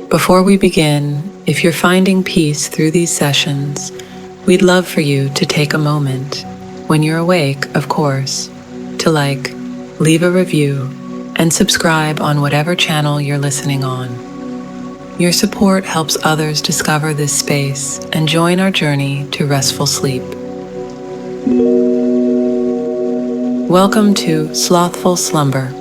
Before we begin, if you're finding peace through these sessions, we'd love for you to take a moment, when you're awake, of course, to leave a review and subscribe on whatever channel you're listening on. Your support helps others discover this space and join our journey to restful sleep. Welcome to Slothful Slumber,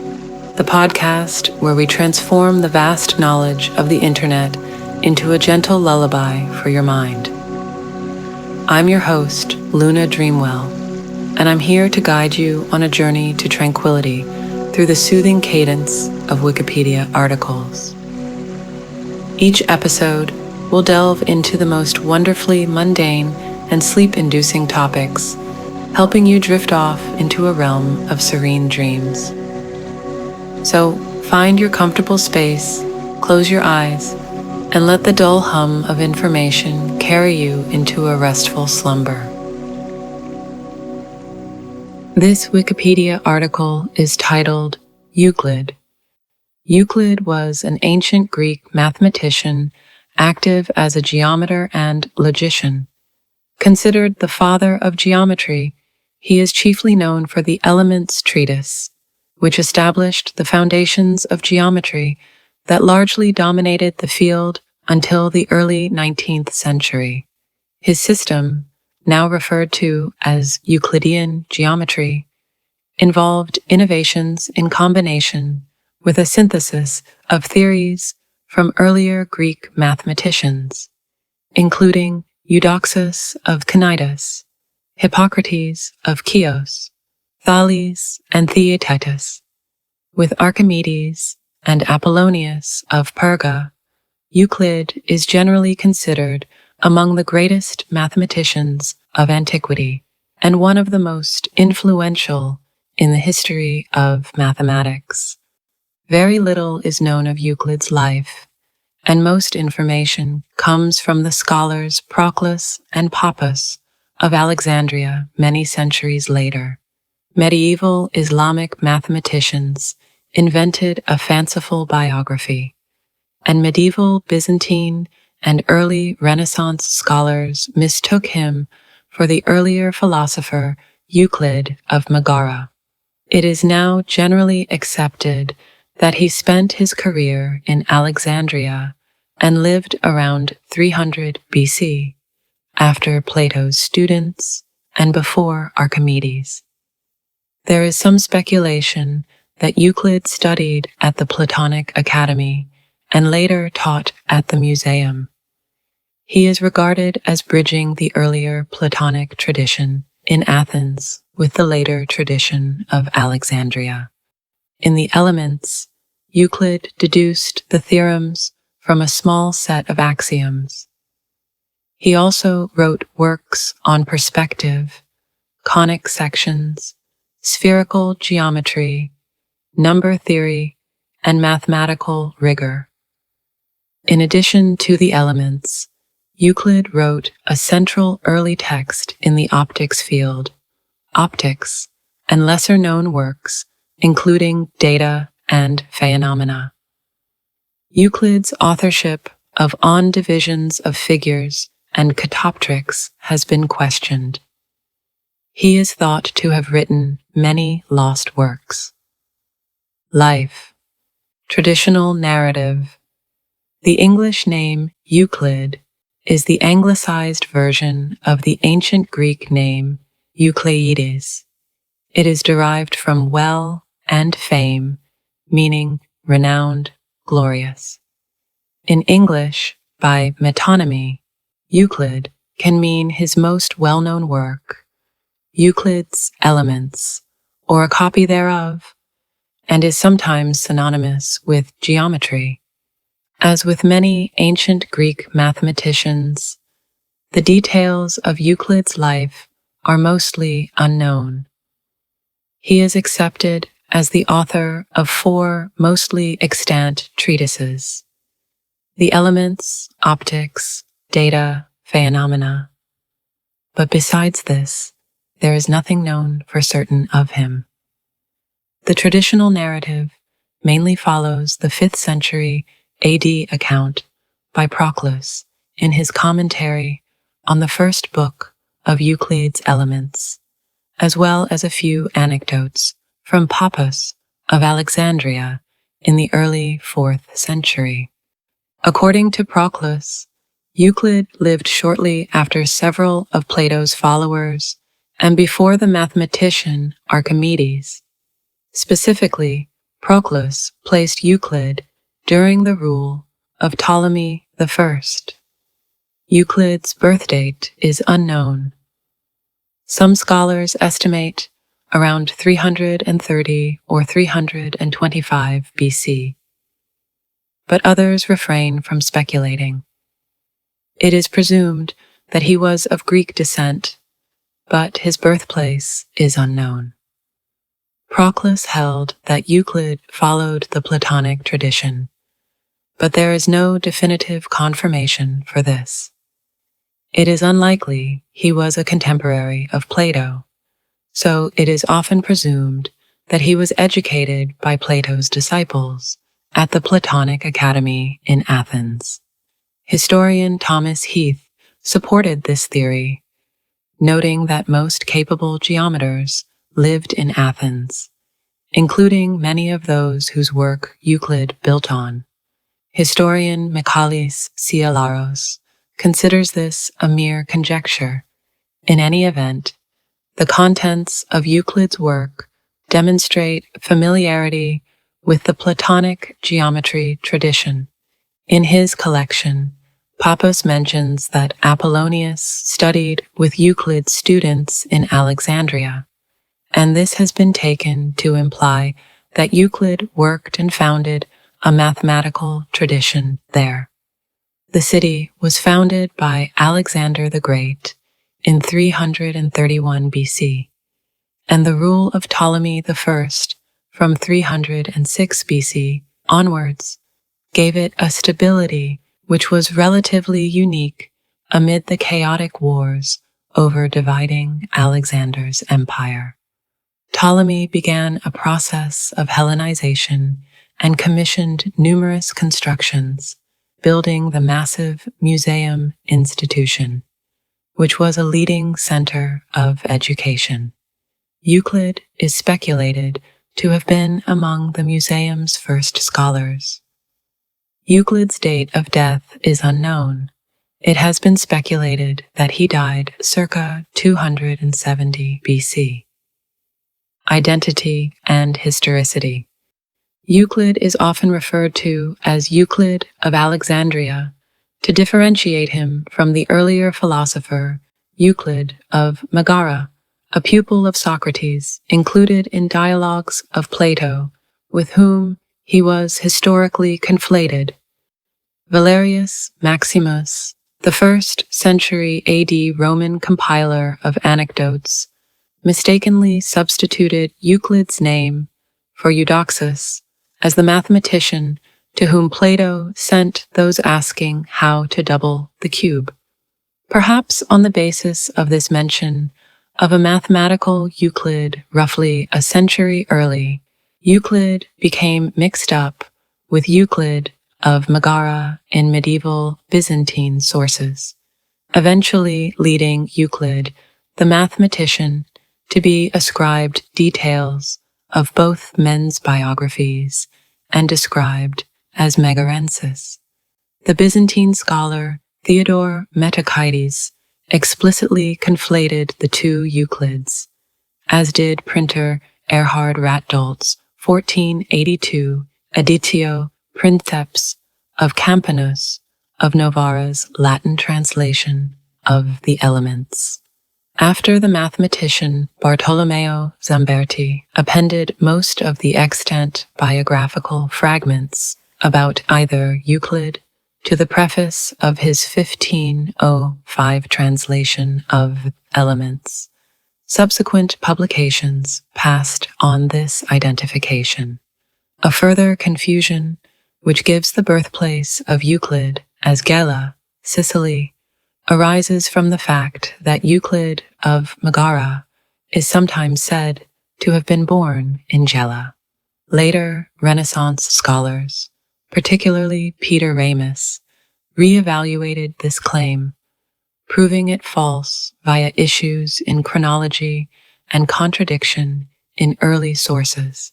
the podcast where we transform the vast knowledge of the internet into a gentle lullaby for your mind. I'm your host, Luna Dreamwell, and I'm here to guide you on a journey to tranquility through the soothing cadence of Wikipedia articles. Each episode will delve into the most wonderfully mundane and sleep-inducing topics, helping you drift off into a realm of serene dreams. So find your comfortable space, close your eyes, and let the dull hum of information carry you into a restful slumber. This Wikipedia article is titled Euclid. Euclid was an ancient Greek mathematician active as a geometer and logician. Considered the father of geometry, he is chiefly known for the Elements treatise, which established the foundations of geometry that largely dominated the field until the early 19th century. His system, now referred to as Euclidean geometry, involved innovations in combination with a synthesis of theories from earlier Greek mathematicians, including Eudoxus of Cnidus, Hippocrates of Chios, Thales and Theaetetus. With Archimedes and Apollonius of Perga, Euclid is generally considered among the greatest mathematicians of antiquity and one of the most influential in the history of mathematics. Very little is known of Euclid's life, and most information comes from the scholars Proclus and Pappus of Alexandria many centuries later. Medieval Islamic mathematicians invented a fanciful biography, and medieval Byzantine and early Renaissance scholars mistook him for the earlier philosopher Euclid of Megara. It is now generally accepted that he spent his career in Alexandria and lived around 300 BC, after Plato's students and before Archimedes. There is some speculation that Euclid studied at the Platonic Academy and later taught at the Museum. He is regarded as bridging the earlier Platonic tradition in Athens with the later tradition of Alexandria. In the Elements, Euclid deduced the theorems from a small set of axioms. He also wrote works on perspective, conic sections, spherical geometry, number theory, and mathematical rigor. In addition to the Elements, Euclid wrote a central early text in the optics field, Optics, and lesser-known works, including Data and Phenomena. Euclid's authorship of On Divisions of Figures and Catoptrics has been questioned. He is thought to have written many lost works. Life. Traditional narrative. The English name Euclid is the anglicized version of the ancient Greek name Eucleides. It is derived from well and fame, meaning renowned, glorious. In English, by metonymy, Euclid can mean his most well-known work, Euclid's Elements, or a copy thereof, and is sometimes synonymous with geometry. As with many ancient Greek mathematicians, the details of Euclid's life are mostly unknown. He is accepted as the author of 4 mostly extant treatises: The Elements, Optics, Data, Phenomena. But besides this, there is nothing known for certain of him. The traditional narrative mainly follows the 5th century AD account by Proclus in his commentary on the first book of Euclid's Elements, as well as a few anecdotes from Pappus of Alexandria in the early 4th century. According to Proclus, Euclid lived shortly after several of Plato's followers and before the mathematician Archimedes. Specifically, Proclus placed Euclid during the rule of Ptolemy I. Euclid's birth date is unknown. Some scholars estimate around 330 or 325 BC, but others refrain from speculating. It is presumed that he was of Greek descent, but his birthplace is unknown. Proclus held that Euclid followed the Platonic tradition, but there is no definitive confirmation for this. It is unlikely he was a contemporary of Plato, so it is often presumed that he was educated by Plato's disciples at the Platonic Academy in Athens. Historian Thomas Heath supported this theory, noting that most capable geometers lived in Athens, including many of those whose work Euclid built on. Historian Michalis Sielaros considers this a mere conjecture. In any event, the contents of Euclid's work demonstrate familiarity with the Platonic geometry tradition. In his collection, Pappus mentions that Apollonius studied with Euclid's students in Alexandria, and this has been taken to imply that Euclid worked and founded a mathematical tradition there. The city was founded by Alexander the Great in 331 BC, and the rule of Ptolemy I from 306 BC onwards gave it a stability which was relatively unique amid the chaotic wars over dividing Alexander's empire. Ptolemy began a process of Hellenization and commissioned numerous constructions, building the massive museum institution, which was a leading center of education. Euclid is speculated to have been among the museum's first scholars. Euclid's date of death is unknown. It has been speculated that he died circa 270 BC. Identity and historicity. Euclid is often referred to as Euclid of Alexandria to differentiate him from the earlier philosopher Euclid of Megara, a pupil of Socrates, included in dialogues of Plato, with whom he was historically conflated. Valerius Maximus, the 1st century AD Roman compiler of anecdotes, mistakenly substituted Euclid's name for Eudoxus as the mathematician to whom Plato sent those asking how to double the cube. Perhaps on the basis of this mention of a mathematical Euclid roughly a century early, Euclid became mixed up with Euclid of Megara in medieval Byzantine sources, eventually leading Euclid, the mathematician, to be ascribed details of both men's biographies and described as Megarensis. The Byzantine scholar Theodore Metachides explicitly conflated the two Euclids, as did printer Erhard Ratdolt's 1482 Editio Princeps of Campanus of Novara's Latin translation of the Elements. After the mathematician Bartolomeo Zamberti appended most of the extant biographical fragments about either Euclid to the preface of his 1505 translation of Elements, subsequent publications passed on this identification. A further confusion, which gives the birthplace of Euclid as Gela, Sicily, arises from the fact that Euclid of Megara is sometimes said to have been born in Gela. Later Renaissance scholars, particularly Peter Ramus, re-evaluated this claim, proving it false via issues in chronology and contradiction in early sources.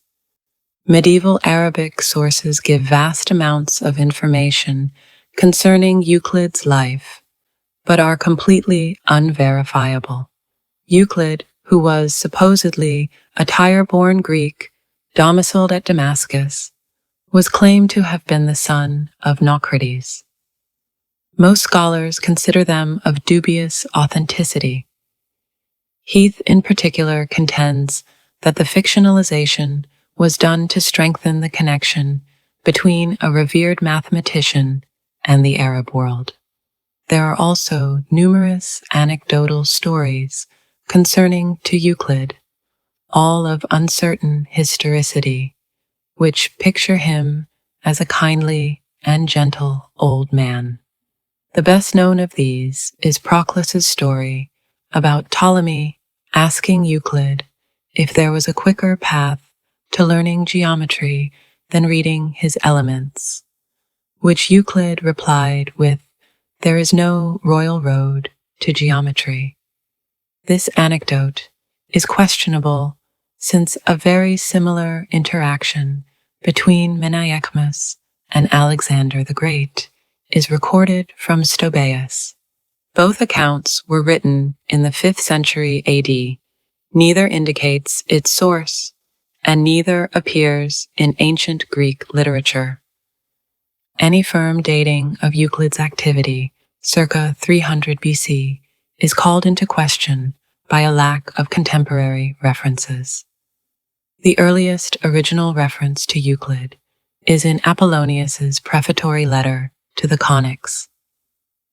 Medieval Arabic sources give vast amounts of information concerning Euclid's life, but are completely unverifiable. Euclid, who was supposedly a Tyre-born Greek domiciled at Damascus, was claimed to have been the son of Naucrates. Most scholars consider them of dubious authenticity. Heath, in particular, contends that the fictionalization was done to strengthen the connection between a revered mathematician and the Arab world. There are also numerous anecdotal stories concerning to Euclid, all of uncertain historicity, which picture him as a kindly and gentle old man. The best known of these is Proclus's story about Ptolemy asking Euclid if there was a quicker path to learning geometry than reading his elements, which Euclid replied with, "There is no royal road to geometry." This anecdote is questionable since a very similar interaction between Menaichmus and Alexander the Great is recorded from Stobaeus. Both accounts were written in the 5th century AD. Neither indicates its source, and neither appears in ancient Greek literature. Any firm dating of Euclid's activity, circa 300 BC, is called into question by a lack of contemporary references. The earliest original reference to Euclid is in Apollonius's prefatory letter to the Conics.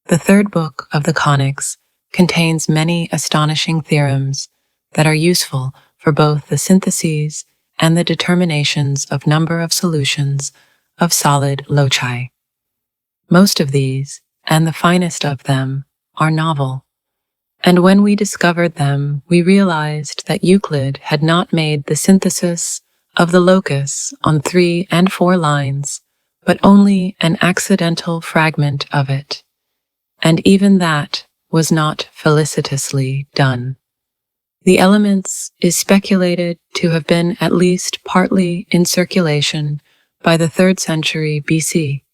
The third book of the Conics contains many astonishing theorems that are useful for both the syntheses and the determinations of number of solutions of solid loci. Most of these, and the finest of them, are novel, and when we discovered them, we realized that Euclid had not made the synthesis of the locus on 3 and 4 lines, but only an accidental fragment of it, and even that was not felicitously done. The Elements is speculated to have been at least partly in circulation by the 3rd century BC,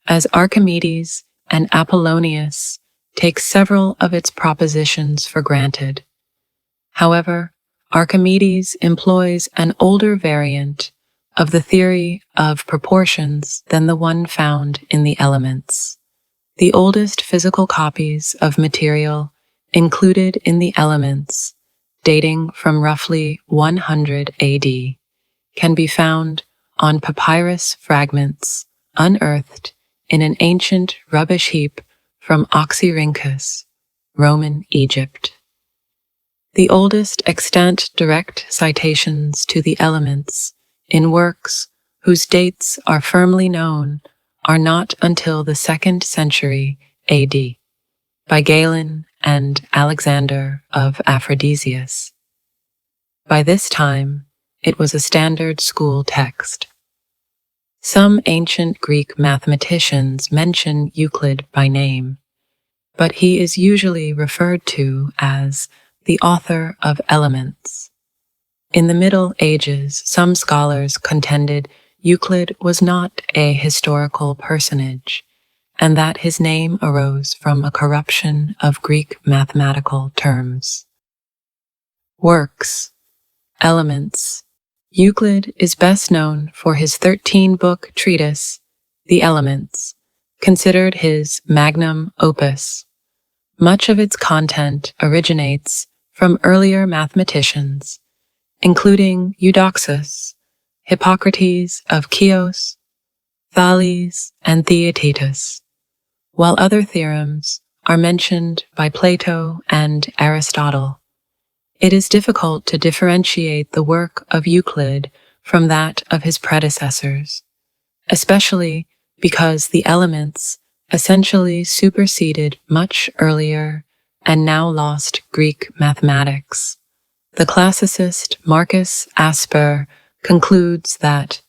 as Archimedes and Apollonius take several of its propositions for granted. However, Archimedes employs an older variant of the theory of proportions than the one found in the Elements. The oldest physical copies of material included in the Elements, dating from roughly 100 AD, can be found on papyrus fragments unearthed in an ancient rubbish heap from Oxyrhynchus, Roman Egypt. The oldest extant direct citations to the Elements in works whose dates are firmly known are not until the 2nd century AD, by Galen and Alexander of Aphrodisias. By this time, it was a standard school text. Some ancient Greek mathematicians mention Euclid by name, but he is usually referred to as the author of Elements. In the Middle Ages, some scholars contended Euclid was not a historical personage, and that his name arose from a corruption of Greek mathematical terms. Works. Elements. Euclid is best known for his 13-book treatise, The Elements, considered his magnum opus. Much of its content originates from earlier mathematicians, including Eudoxus, Hippocrates of Chios, Thales, and Theaetetus, while other theorems are mentioned by Plato and Aristotle. It is difficult to differentiate the work of Euclid from that of his predecessors, especially because the Elements essentially superseded much earlier and now lost Greek mathematics. The classicist Marcus Asper concludes that,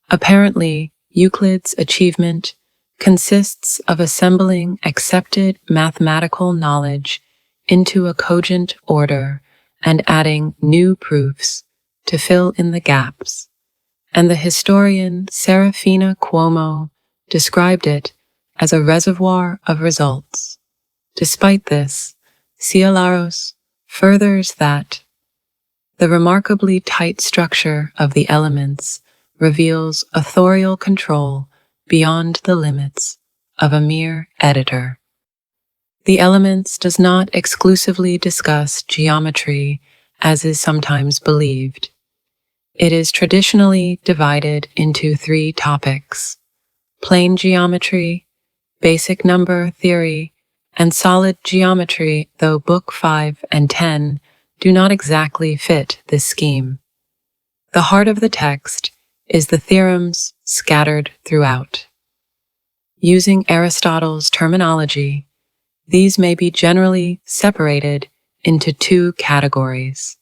apparently, Euclid's achievement consists of assembling accepted mathematical knowledge into a cogent order and adding new proofs to fill in the gaps, and the historian Serafina Cuomo described it as a reservoir of results. Despite this, Cialaros furthers that the remarkably tight structure of the elements reveals authorial control beyond the limits of a mere editor. The Elements does not exclusively discuss geometry as is sometimes believed. It is traditionally divided into 3 topics: plane geometry, basic number theory, and solid geometry, though Book 5 and 10 do not exactly fit this scheme. The heart of the text is the theorems scattered throughout. Using Aristotle's terminology, these may be generally separated into 2 categories: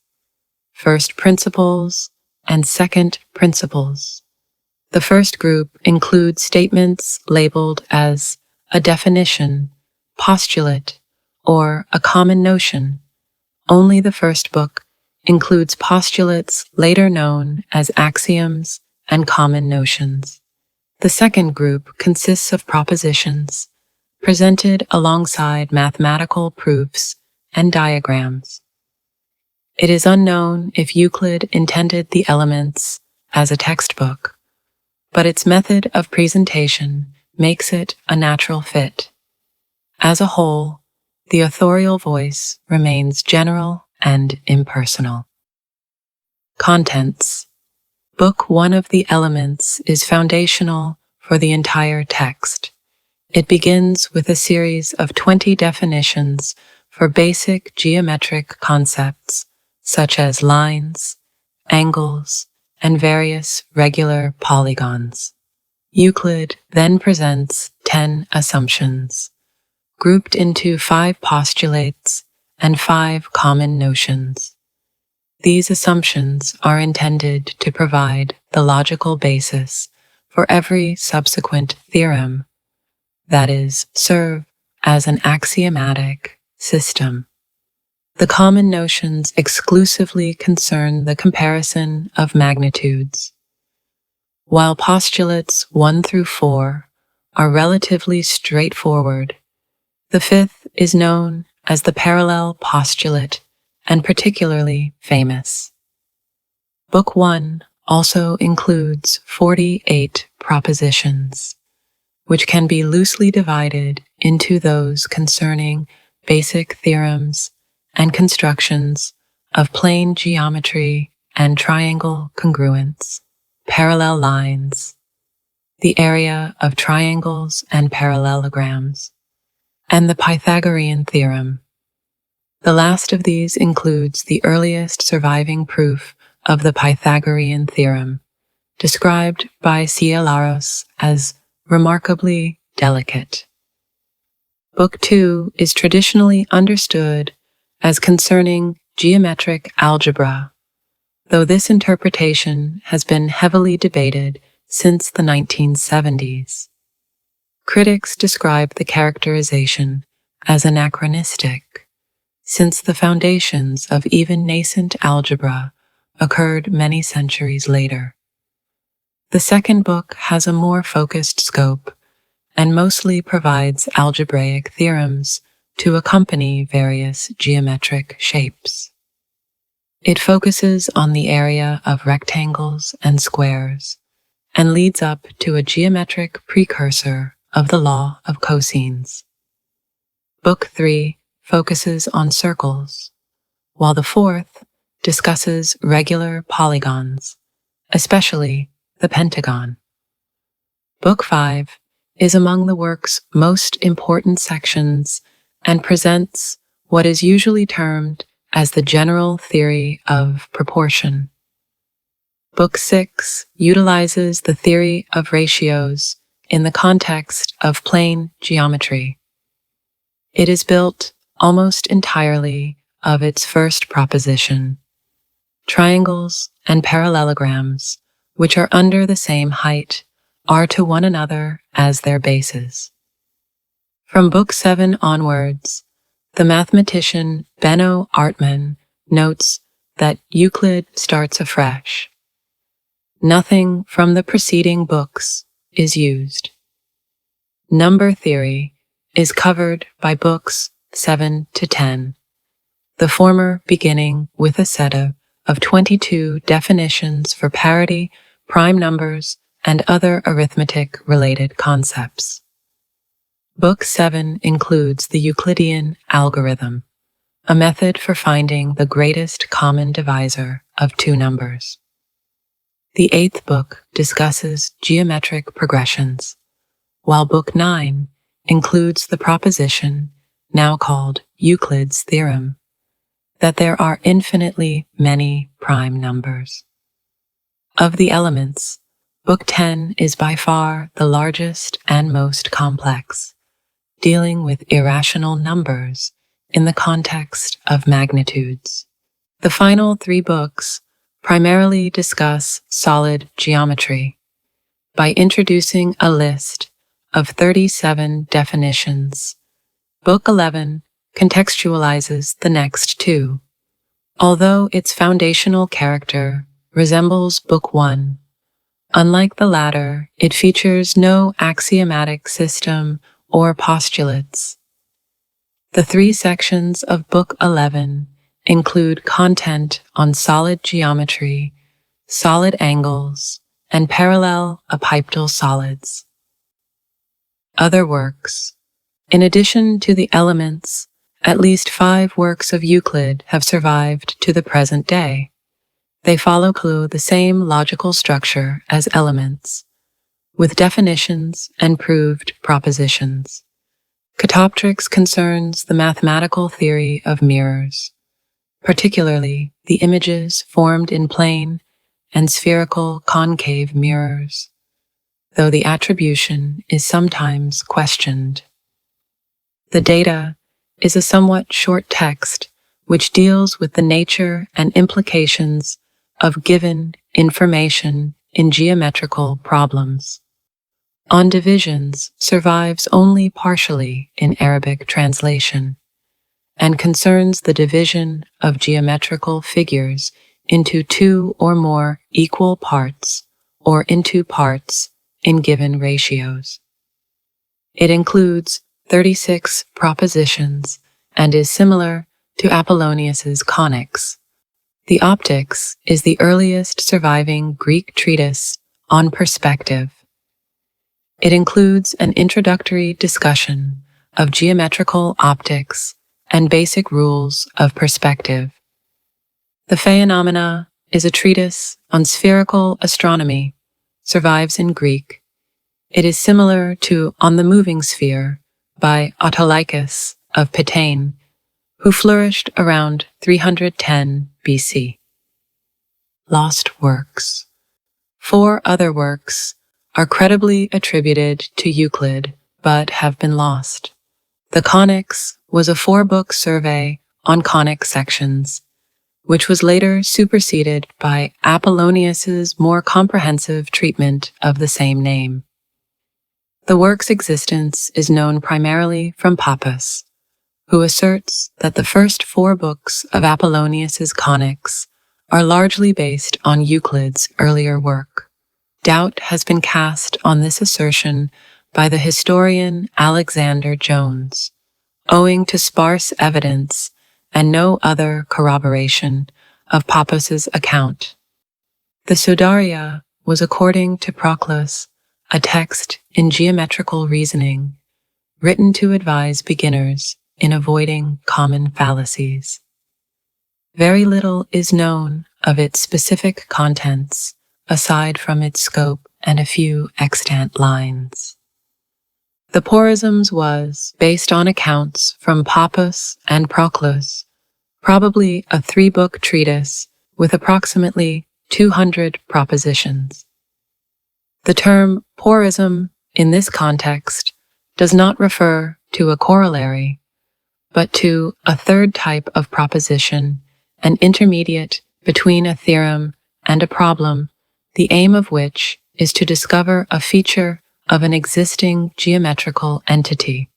first principles and second principles. The first group includes statements labeled as a definition, postulate, or a common notion. Only the first book includes postulates later known as axioms and common notions. The second group consists of propositions presented alongside mathematical proofs and diagrams. It is unknown if Euclid intended the Elements as a textbook, but its method of presentation makes it a natural fit. As a whole, the authorial voice remains general and impersonal. Contents. Book 1 of the Elements is foundational for the entire text. It begins with a series of 20 definitions for basic geometric concepts such as lines, angles, and various regular polygons. Euclid then presents 10 assumptions, grouped into 5 postulates and 5 common notions. These assumptions are intended to provide the logical basis for every subsequent theorem, that is, serve as an axiomatic system. The common notions exclusively concern the comparison of magnitudes, while postulates 1 through 4 are relatively straightforward. The 5th is known as the parallel postulate and particularly famous. Book 1 also includes 48 propositions, which can be loosely divided into those concerning basic theorems and constructions of plane geometry and triangle congruence, parallel lines, the area of triangles and parallelograms, and the Pythagorean theorem. The last of these includes the earliest surviving proof of the Pythagorean theorem, described by Cialaros as remarkably delicate. Book 2 is traditionally understood as concerning geometric algebra, though this interpretation has been heavily debated since the 1970s. Critics describe the characterization as anachronistic, since the foundations of even nascent algebra occurred many centuries later. The second book has a more focused scope and mostly provides algebraic theorems to accompany various geometric shapes. It focuses on the area of rectangles and squares and leads up to a geometric precursor of the law of cosines. Book 3 focuses on circles, while the 4th discusses regular polygons, especially the pentagon. Book 5 is among the work's most important sections and presents what is usually termed as the general theory of proportion. Book 6 utilizes the theory of ratios in the context of plane geometry. It is built almost entirely of its first proposition. Triangles and parallelograms which are under the same height, are to one another as their bases. From Book 7 onwards, the mathematician Benno Artman notes that Euclid starts afresh. Nothing from the preceding books is used. Number theory is covered by books 7 to 10, the former beginning with a set of 22 definitions for parity, prime numbers, and other arithmetic-related concepts. Book 7 includes the Euclidean algorithm, a method for finding the greatest common divisor of two numbers. The 8th book discusses geometric progressions, while Book 9 includes the proposition, now called Euclid's theorem, that there are infinitely many prime numbers. Of the elements, Book 10 is by far the largest and most complex, dealing with irrational numbers in the context of magnitudes. The final 3 books primarily discuss solid geometry by introducing a list of 37 definitions. Book 11 contextualizes the next 2, although its foundational character resembles Book 1. Unlike the latter, it features no axiomatic system or postulates. The 3 sections of Book 11 include content on solid geometry, solid angles, and parallel epipetal solids. Other works. In addition to the elements, at least 5 works of Euclid have survived to the present day. They follow the same logical structure as elements, with definitions and proved propositions. Catoptrix concerns the mathematical theory of mirrors, particularly the images formed in plane and spherical concave mirrors, though the attribution is sometimes questioned. The Data is a somewhat short text which deals with the nature and implications of given information in geometrical problems. On Divisions survives only partially in Arabic translation, and concerns the division of geometrical figures into 2 or more equal parts or into parts in given ratios. It includes 36 propositions and is similar to Apollonius's Conics. The Optics is the earliest surviving Greek treatise on perspective. It includes an introductory discussion of geometrical optics and basic rules of perspective. The Phenomena is a treatise on spherical astronomy, survives in Greek. It is similar to On the Moving Sphere by Autolycus of Pitane, who flourished around 310 BC. Lost works. 4 other works are credibly attributed to Euclid, but have been lost. The Conics was a 4-book survey on conic sections, which was later superseded by Apollonius's more comprehensive treatment of the same name. The work's existence is known primarily from Pappus, who asserts that the first 4 books of Apollonius's Conics are largely based on Euclid's earlier work. Doubt has been cast on this assertion by the historian Alexander Jones, owing to sparse evidence and no other corroboration of Pappus's account. The Sodaria was, according to Proclus, a text in geometrical reasoning written to advise beginners in avoiding common fallacies. Very little is known of its specific contents, aside from its scope and a few extant lines. The Porisms was, based on accounts from Pappus and Proclus, probably a 3-book treatise with approximately 200 propositions. The term porism in this context does not refer to a corollary, but to a 3rd type of proposition, an intermediate between a theorem and a problem, the aim of which is to discover a feature of an existing geometrical entity.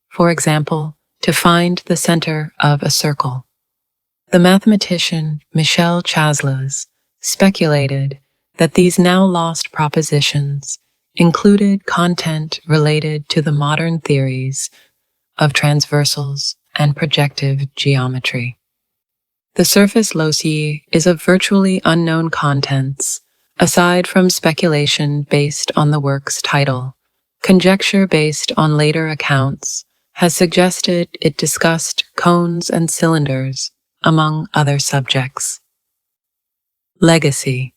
For example, to find the center of a circle. The mathematician Michel Chasles speculated that these now lost propositions included content related to the modern theories of transversals and projective geometry. The surface loci is of virtually unknown contents, aside from speculation based on the work's title. Conjecture based on later accounts has suggested it discussed cones and cylinders, among other subjects. Legacy.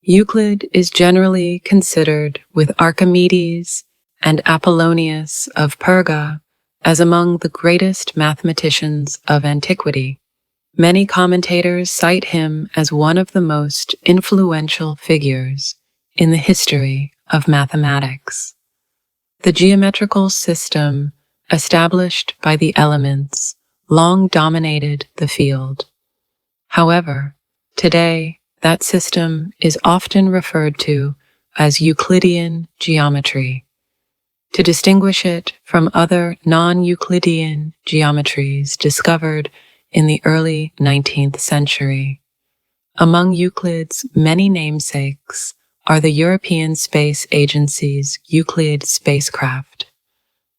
Euclid is generally considered with Archimedes and Apollonius of Perga as among the greatest mathematicians of antiquity. Many commentators cite him as one of the most influential figures in the history of mathematics. The geometrical system established by the elements long dominated the field. However, today, that system is often referred to as Euclidean geometry, to distinguish it from other non-Euclidean geometries discovered in the early 19th century. Among Euclid's many namesakes are the European Space Agency's Euclid spacecraft,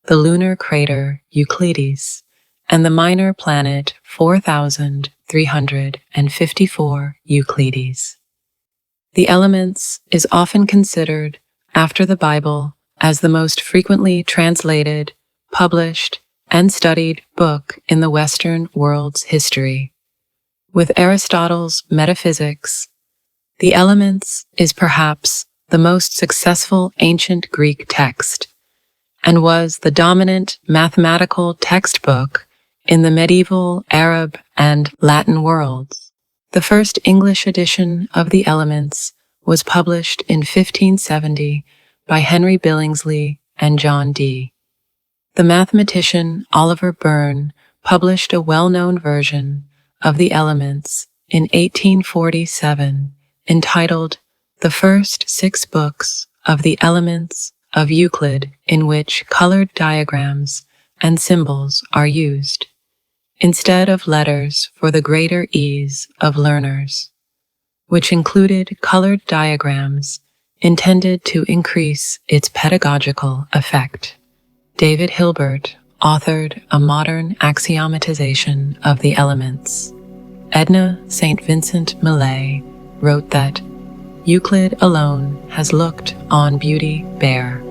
the lunar crater Euclides, and the minor planet 4354 Euclides. The Elements is often considered, after the Bible, as the most frequently translated, published, and studied book in the Western world's history. With Aristotle's Metaphysics, The Elements is perhaps the most successful ancient Greek text, and was the dominant mathematical textbook in the medieval Arab and Latin worlds. The first English edition of The Elements was published in 1570 by Henry Billingsley and John Dee. The mathematician Oliver Byrne published a well-known version of The Elements in 1847 entitled The First 6 Books of the Elements of Euclid, in which colored diagrams and symbols are used, instead of letters for the greater ease of learners, which included colored diagrams intended to increase its pedagogical effect. David Hilbert authored a modern axiomatization of the elements. Edna St. Vincent Millay wrote that Euclid alone has looked on beauty bare.